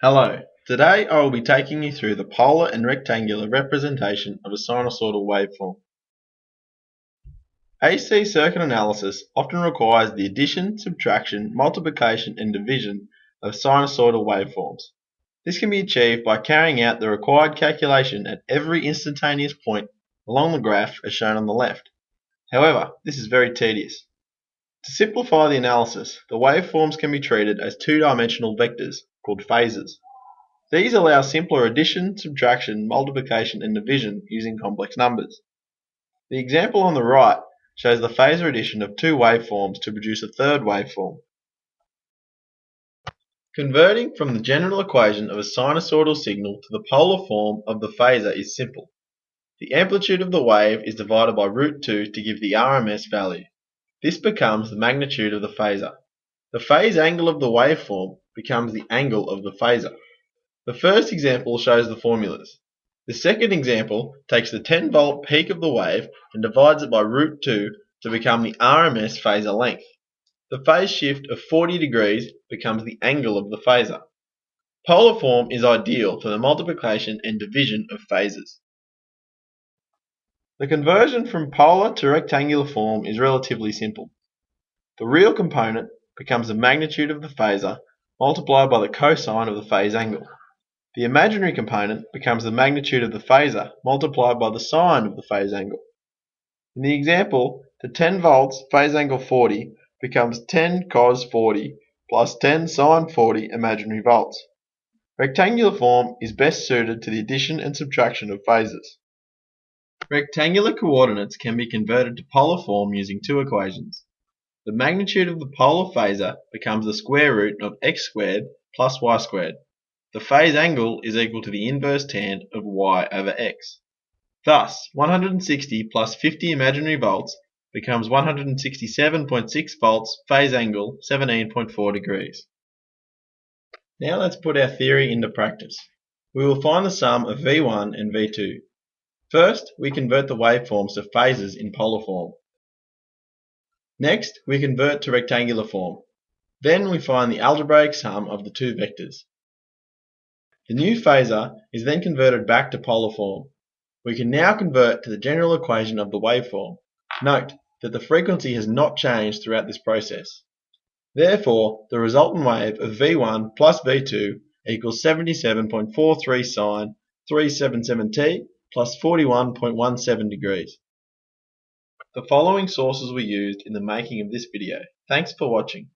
Hello, today I will be taking you through the polar and rectangular representation of a sinusoidal waveform. AC circuit analysis often requires the addition, subtraction, multiplication and division of sinusoidal waveforms. This can be achieved by carrying out the required calculation at every instantaneous point along the graph as shown on the left. However, this is very tedious. To simplify the analysis, the waveforms can be treated as two-dimensional vectors called phasors. These allow simpler addition, subtraction, multiplication and division using complex numbers. The example on the right shows the phasor addition of two waveforms to produce a third waveform. Converting from the general equation of a sinusoidal signal to the polar form of the phasor is simple. The amplitude of the wave is divided by √2 to give the RMS value. This becomes the magnitude of the phasor. The phase angle of the waveform becomes the angle of the phasor. The first example shows the formulas. The second example takes the 10-volt peak of the wave and divides it by √2 to become the RMS phasor length. The phase shift of 40 degrees becomes the angle of the phasor. Polar form is ideal for the multiplication and division of phasors. The conversion from polar to rectangular form is relatively simple. The real component becomes the magnitude of the phasor multiplied by the cosine of the phase angle. The imaginary component becomes the magnitude of the phasor multiplied by the sine of the phase angle. In the example, the 10 volts phase angle 40 becomes 10 cos 40 plus 10 sine 40 imaginary volts. Rectangular form is best suited to the addition and subtraction of phasors. Rectangular coordinates can be converted to polar form using two equations. The magnitude of the polar phasor becomes the square root of x squared plus y squared. The phase angle is equal to the inverse tan of y over x. Thus, 160 plus 50 imaginary volts becomes 167.6 volts, phase angle 17.4 degrees. Now let's put our theory into practice. We will find the sum of V1 and V2. First, we convert the waveforms to phasors in polar form. Next, we convert to rectangular form. Then we find the algebraic sum of the two vectors. The new phasor is then converted back to polar form. We can now convert to the general equation of the waveform. Note that the frequency has not changed throughout this process. Therefore, the resultant wave of V1 plus V2 equals 77.43 sine 377t plus 41.17 degrees. The following sources were used in the making of this video. Thanks for watching.